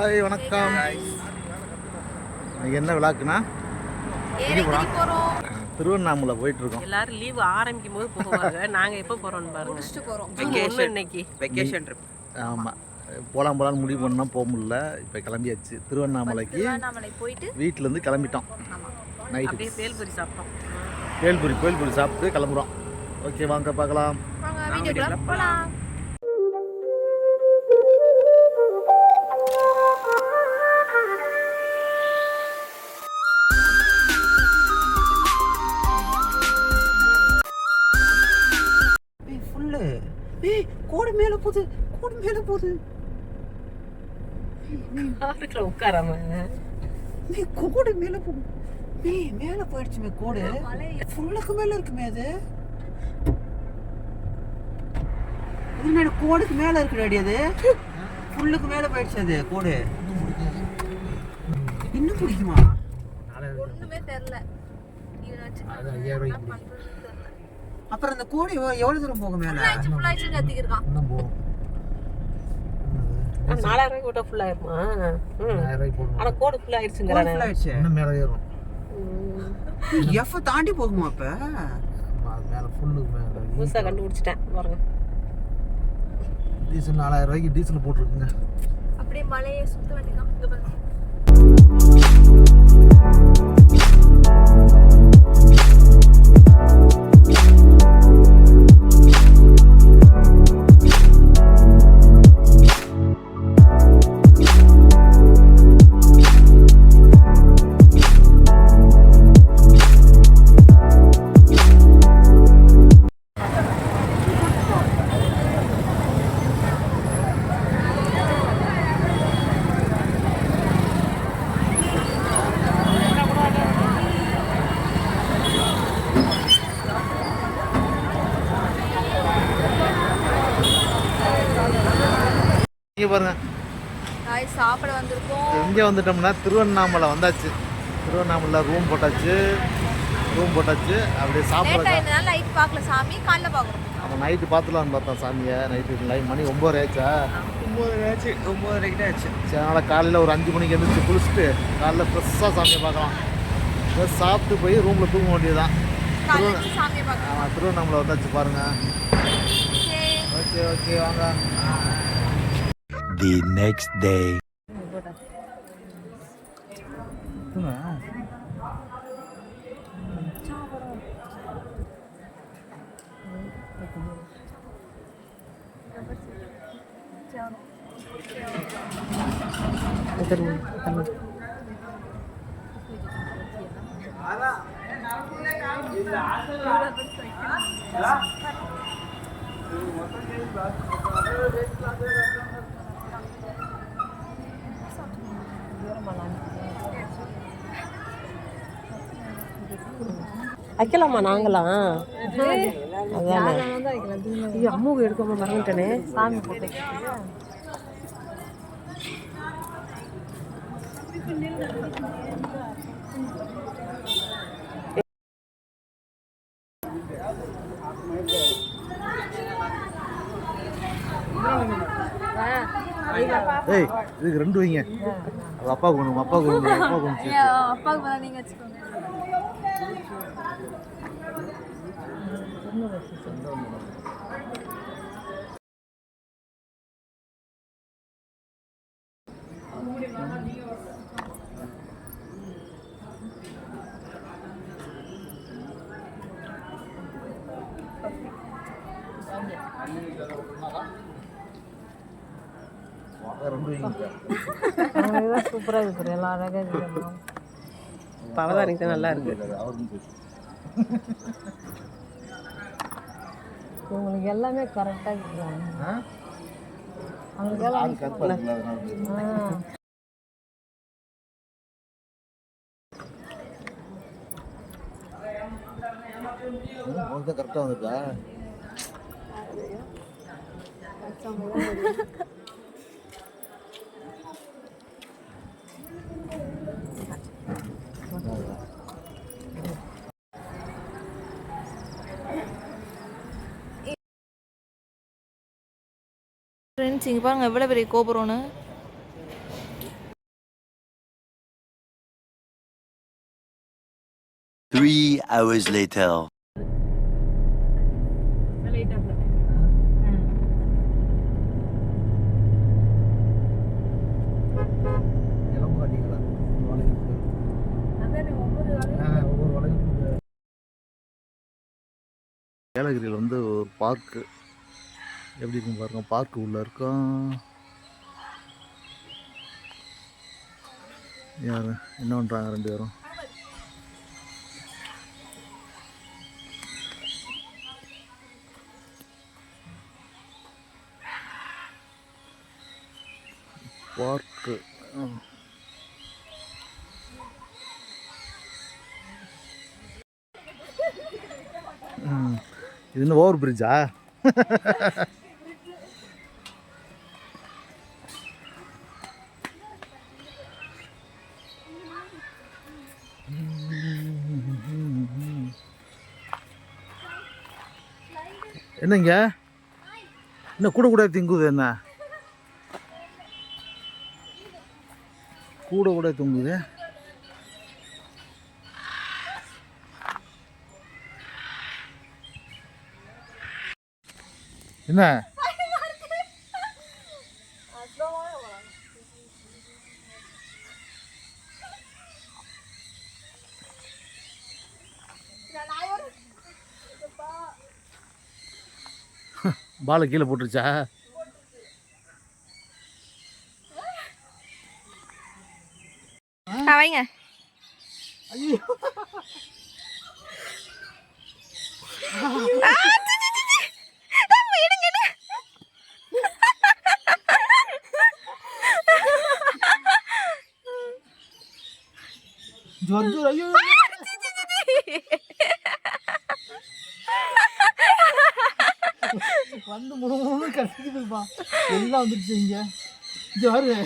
Hi வணக்கம். இன்னைக்கு என்ன விழாக்குன்னா திருவண்ணாமலை போயிட்டு இருக்கோம். எல்லாரும் லீவ் ஆரம்பிக்கும் போது போவாங்க. நாங்க எப்போ போறோம்னு பாருங்க. முடிச்சிட்டு போறோம். வெக்கேஷன் இன்னைக்கு வெக்கேஷன் ட்ரிப். ஆமாம், போகலான்னு முடிவு பண்ணால் போக முடியல. இப்போ கிளம்பியாச்சு திருவண்ணாமலைக்கு. போயிட்டு வீட்டிலேருந்து கிளம்பிட்டோம். நைட்டு பேல்புரி சாப்பிட்டோம். பேல்புரி சாப்பிட்டு கிளம்புறோம். ஓகே, வாங்க பார்க்கலாம். வீடியோக்குள்ள போகலாம். கோடு மேல போகுது. உட்காராம கோடு மேல போகும். மேல போயிடுச்சுமே கோடு. ஃபுல்லுக்கு மேல இருக்குமே அது. கோடுக்கு மேல இருக்குடாடி அது. ஃபுல்லுக்கு மேல போயிடுச்சு அது கோடு. இன்னும் பிடிக்குமா? ஒண்ணுமே தெரியல. அப்புறம் அந்த கோடு எவ்வளவு தூரம் போகும் மேல? ஃபுல்லாயிச்சு கத்திக்கிருக்கான். 4000 ரூபாய் ஃபுல் ஆயிருமா? 1000 ரூபாய் போடும். ஆனா கோடு ஃபுல் ஆயிருச்சுங்கறானே. ஃபுல் ஆயிருச்சு. இன்னும் மேல ஏறும். எஃப் தாண்டி போகுமா அப்ப? மேல ஃபுல்லுக்கு மேல. புதுசா கண்டுபிடிச்சிட்டேன் பாருங்க. டீசல் 4000 ரூபாய்க்கு டீசல் போட்டுருக்குங்க. அப்படியே மலையை சுத்த வேண்டியதான். இங்க பாருங்க. இங்கே பாருங்க, சாப்பிட வந்திருக்கோம். எங்கே வந்துட்டோம்னா திருவண்ணாமலை வந்தாச்சு. திருவண்ணாமலை ரூம் போட்டாச்சு. அப்படியே சாப்பிட்றோம். நைட் பார்க்கல சாமி, காலைல பார்க்குறோம். நம்ம நைட்டு பார்த்துலான்னு பார்த்தோம் சாமியை. நைட்டு மணி 9 ஆயிடுச்சா? 9 ஆச்சு. சரி, அதனால் காலையில் ஒரு 5 மணிக்கு எழுந்திரிச்சு குளிச்சுட்டு காலைல ஃப்ரெஷ்ஷாக சாமியை பார்க்கலாம். சாப்பிட்டு போய் ரூமில் தூங்க வேண்டியதுதான். ஆமாம், திருவண்ணாமலை வந்தாச்சு பாருங்கள். ஓகே வாங்க. The next day. வைக்கலாமா நாங்களாம்? அதானே அம்மாவுக்கு எடுக்காம மறந்துட்டேனே. சாமி போட்டு ஏய், இதுக்கு 2 வைங்க. அப்பாவுக்கு வேணும். அப்பாவுக்கு வேணா, நீங்க வச்சுக்கோங்க. சூப்பரா இருக்கு. எல்லாம் அழகா இருக்கு. பலதாரிக்கு நல்லா இருக்கு. உங்களுக்கு எல்லாமே கரெக்டா இருக்குறாங்க. அவங்களுக்கு எல்லாம் கரெக்டா வந்துட்டா. ஃப்ரெண்ட்ஸ் இங்கே பாருங்கள் எவ்வளோ பெரிய கோபுரம்னு. 3 hours later. எலும்பு காட்டிங்களா ஒவ்வொரு வளைவுக்கு ஏலகிரியில் வந்து ஒரு பார்க்கு எப்படி இருக்கும் பாருங்க. பார்க்கு உள்ள இருக்கும். யார் என்ன பண்ணுறாங்க 2 பேரும்? பார்க்கு இது என்ன ஓவர் பிரிட்ஜா? என்னங்க என்ன கூட கூட திங்குது? என்ன கூட கூட தொங்குது? என்ன பாலை கீழே போட்டுருச்சா? வைங்க. ஐயோ வந்து ஐயோ வந்து முழு கட்டிக்குதுப்பா. எல்லாம் வந்துருச்சு. இங்க இங்க வருது.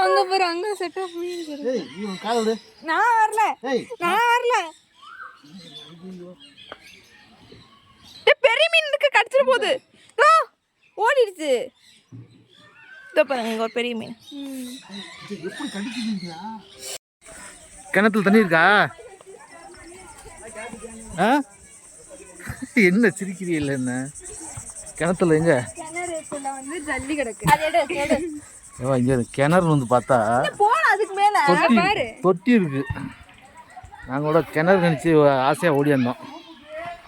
அங்க பாரு, அங்க செட்டா கால விடு. நான் வரல. பெரிய மீனுக்கு கடிச்சிட போகுது. ஓடிடுச்சு. இதோ பாருங்க, இங்க ஒரு பெரிய மீன். எப்படி கடிக்குதுங்களா? கிணத்துல தண்ணி இருக்கா? என்ன சிரிக்கிறீல்ல? என்ன கிணத்துல எங்க வந்து ஜல்லி கிடக்கு. இங்க கிணறு வந்து பார்த்தா அதுக்கு மேல தொட்டி இருக்கு. நாங்கள் கூட கிணறு நினச்சி ஆசையாக ஓடியாந்தோம்.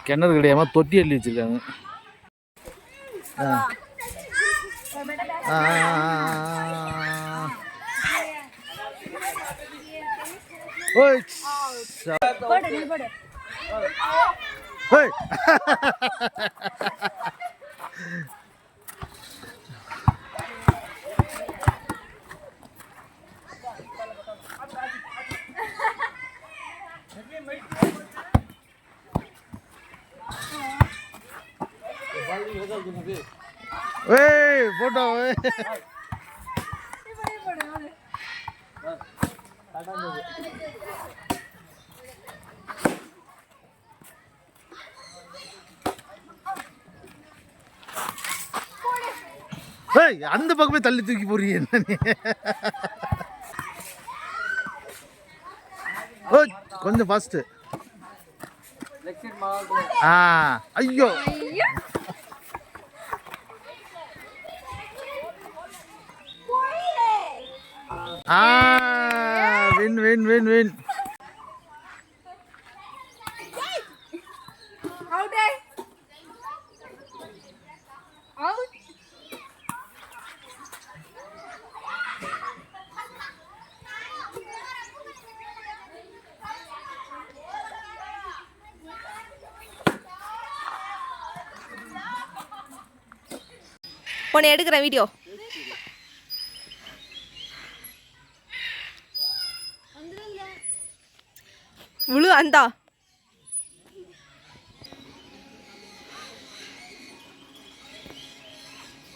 கிணறு கிடையாம தொட்டி அள்ளி வச்சிருக்காங்க. போட்டோ அந்த பக்கமே தள்ளி தூக்கி போறீங்க என்ன நீ? கொஞ்சம் ஃபாஸ்ட். ஐயோ வின் வின் வின் வின். உன்னை எடுக்கிறேன் வீடியோ. விழு அந்தா.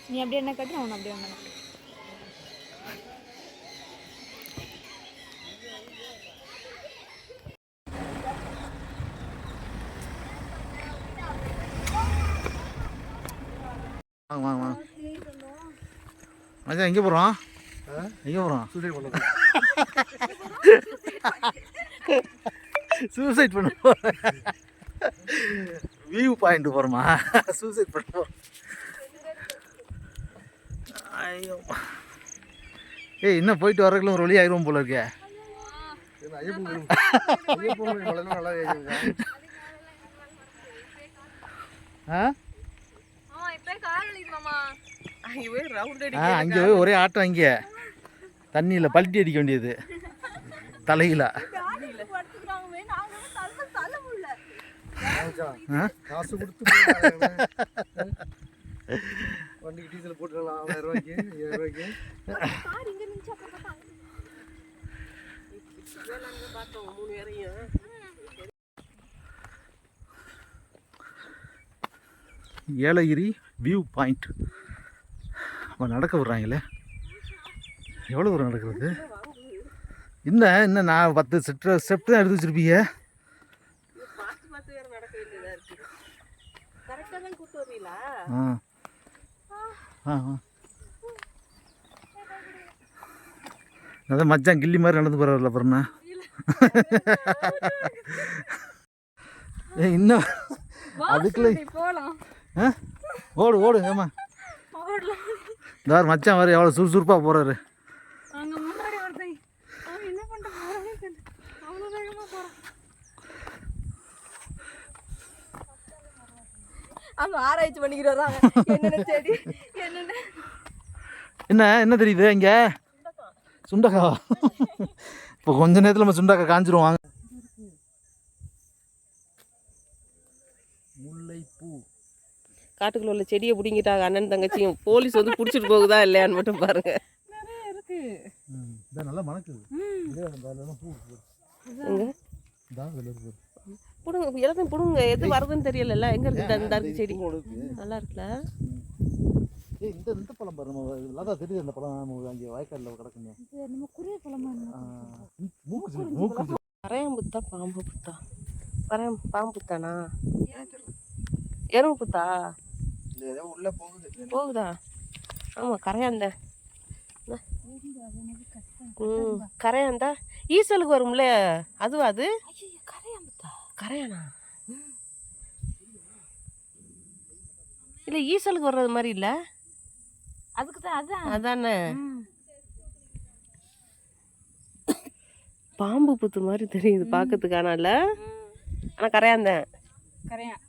நீ அப்படி என்ன கட்டு, அவன் அப்படி ஒன்று. வாங்க வாங்க வாங்க. மச்சான் எங்கே போகிறோம்? எங்கே போகிறோம்? சூசைட் பண்ண போகிறோம். வியூ பாயிண்ட் போகிறோமா? சூசைட் பண்ண போகிறோம். ஐயோ ஏய் இன்னும் போயிட்டு வரக்குள்ள ஒரு வழி ஆயிரும் போல இருக்கே. அங்கே ஒரே ஆட்டம். அங்கே தண்ணியில் பல்ட்டி அடிக்க வேண்டியது தலையில. காசு கொடுத்து வண்டிக்கு டீசல் போட்டுக்கலாம் 1000 ரூபாய்க்கு 7 ரூபாய்க்கு. ஏலகிரி வியூ பாயிண்ட் நடக்க விட்றாங்களே. எவ்வளோ தூரம் நடக்கிறது? இன்னும் நான் 10 ஸ்டெப் தான் எடுத்து வச்சுருப்பீங்க. அதான் மச்சான் கில்லி மாதிரி நடந்து போகிறார்ல அப்புறம்ண்ணா. இன்னும் அதுக்குள்ள ஓடு ஓடு. ஏமா இந்த மச்சான் வேறு எவ்வளோ சுறுசுறுப்பாக போகிறாரு. ஆராய்ச்சி பண்ணிக்கிறோம். என்ன தெரியுது இங்கே? சுண்டக்காவா? இப்போ கொஞ்ச நேரத்தில் நம்ம சுண்டக்காய் காஞ்சிருவாங்க. முல்லைப்பூ காட்டுக்குள்ள உள்ள செடியை பிடிங்கிட்டாங்க அண்ணன் தங்கச்சியும். போலீஸ் வந்து பிடிச்சிட்டு போகுதா இல்லையான்னு மட்டும் பாருங்க. நல்லா மணக்குது. புடுங்க எல்லாத்தையும் புடுங்க. எது வருதுன்னு தெரியல. எங்க இருக்கு இந்த இருக்கு செடி? நல்லா இருக்குல்ல. இந்த பழம் பாருங்க. அதான் தெரியுது இந்த பழம் அங்கே வயக்காட்டில் கிடக்குங்க. கரையான் புத்தா பாம்பு புத்தா? பாம்பு புத்தானா? எறும்பு புத்தா உள்ள போகுதா? ஆமாம் கரையாந்த. கரையாந்தா ஈசலுக்கு வரும்ல அதுவா? அது கரையானா? இல்லை ஈசலுக்கு வர்றது மாதிரி இல்லை. அதுக்கு தான் அதானே பாம்பு புத்து மாதிரி தெரியுது பார்க்கறதுக்கு. ஆனால ஆனால் கரையாந்தேன். கரையான்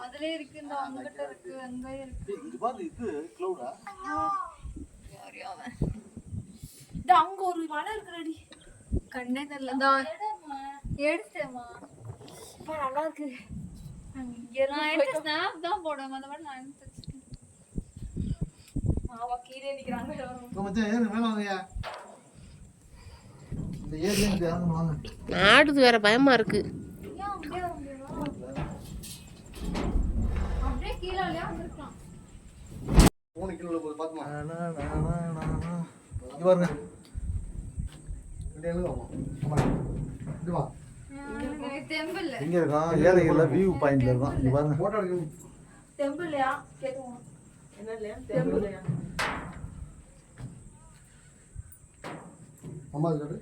அதுல இருக்கு. இந்த அங்கிட்ட இருக்கு, அங்க இருக்கு. இங்க பாரு இது க்ளவுடா. அங்க ஒரு மலை இருக்குடி. கண்ணே தெரியல. இந்த எடுத்தேமா நல்லா இருக்கு. நான் எடுத்து ஸ்னாப் தான் போடுவேன். அந்த மாதிரி நான் எடுத்து வச்சிட்டேன். மாவா கீழே நிக்கிறாங்க. மச்சான் ஏறு மேல வாங்கயா. இந்த ஏரியா இங்க இறங்கணும் வாங்க. ஆடுது வேற பயமா இருக்கு. ஏன் அப்படியே அப்படியே கீழே வந்துருக்கலாம். 3 கிலோ போய் பாத்துமா. இங்க பாருங்க. வா டெம்பிள் இங்க இருக்கான். ஏலகிரில வியூ பாயிண்ட்ல இருக்கான். இங்க பாருங்க. போட்டோ எடுக்கணும். டெம்பிள்யா கேக்குவோம். என்னலையா டெம்பிள்லையா? அம்மா இது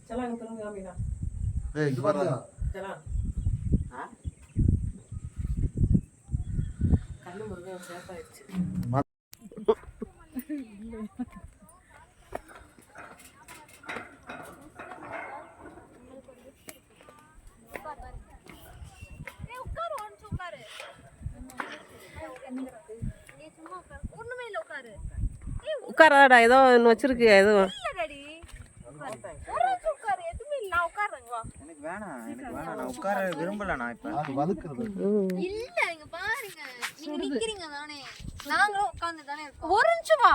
சலாங்க திரும்ப காமிடா. ஏய் இங்க பாருங்க. சலா கண்ணு முருகன் சேஃப் ஆயிடுச்சு. உட்காராடா ஏதோ ஒன்று வச்சிருக்கு. எதுவும் எனக்கு வேணாம் நான் உட்கார விரும்பல. நான் இப்ப அது வலுக்குறது இல்ல இங்க பாருங்க. நீங்க நிக்கிறீங்க தானே, நாங்களும் உட்கார்ந்து தானே இருக்கோம். ஒரு நிமிஷம் வா.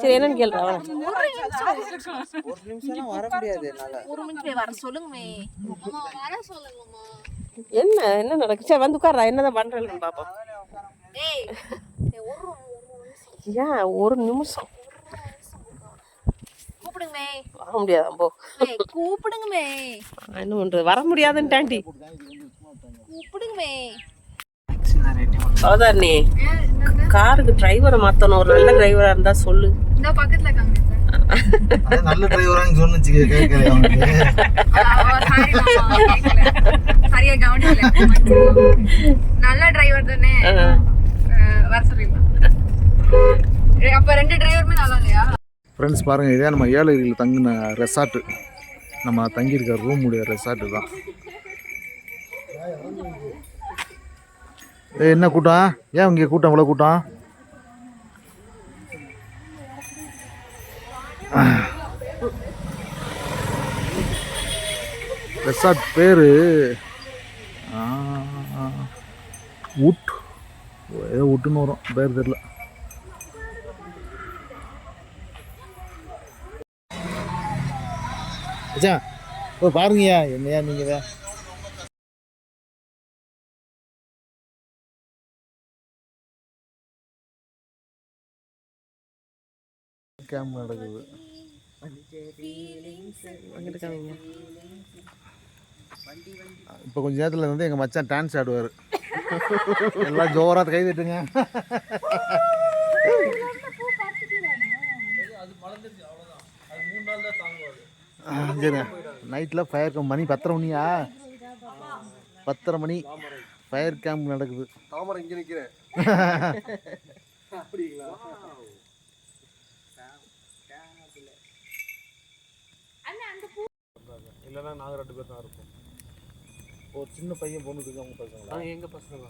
சரி என்னன்னு கேளுடா. ஒரு நிமிஷம் வர முடியாது என்னால. ஒரு நிமிஷம் வர சொல்லுங்கமே. அம்மா வர சொல்லுங்கம்மா. என்ன நடக்கு? சரி வந்து உட்காரா. என்னதான் பண்றேன்னு பாப்போம். டேய் ஏன் ஒரு நிமிஷம் கூப்பிடுங்கமே. வர முடியாதான் போ. கூப்பிடுங்கமே. என்ன பண்றது? வர முடியாதுன்னு டாண்டி. கூப்பிடுமே சௌதாரணி காருக்கு டிரைவரை மாத்தணும். ஒரு நல்ல டிரைவரா இருந்தா சொல்லு. இந்த பக்கத்துல இருக்காங்க நல்ல டிரைவரான்னு சொன்னுச்சு கேட்கல அவனுக்கு. சரியா கவனிக்கல. நல்ல டிரைவர் தானே வர சொல்லிடலாம். அப்ப 2 டிரைவருமே நல்லா இல்லையா? ஃப்ரெண்ட்ஸ் பாருங்கள், இதே நம்ம ஏலகிரியில் தங்கின ரெசார்ட்டு, நம்ம தங்கியிருக்க ரூமுடைய ரெசார்ட்டு தான். என்ன கூட்டம்? ஏன் இங்கே கூட்டம் இவ்வளோ கூட்டம்? ரெசார்ட் பேர் உட், ஏதோ உட்டுன்னு வரும், பேர் தெரியல. அச்சா ஓ பாருங்கய்யா, என்னையா நீங்கள் தான் கேம்ப் நடக்குது. இப்போ கொஞ்ச நேரத்தில் வந்து எங்கள் மச்சான் டான்ஸ் ஆடுவார். எல்லாம் ஜோராக கை தட்டுங்க. சரி, நைட்டில் ஃபயர் கேம்ப். மணி 10:30 மணியா? 10:30 மணி ஃபயர் கேம்ப் நடக்குது. தாமரை இங்கே நிற்கிறேன். அப்படிங்களா? இல்லைன்னா நாங்கள் 2 பேர் தான் இருப்போம். ஒரு சின்ன பையன் பொண்ணு இருக்கு, அவங்க பசங்களா? எங்கள் பசங்க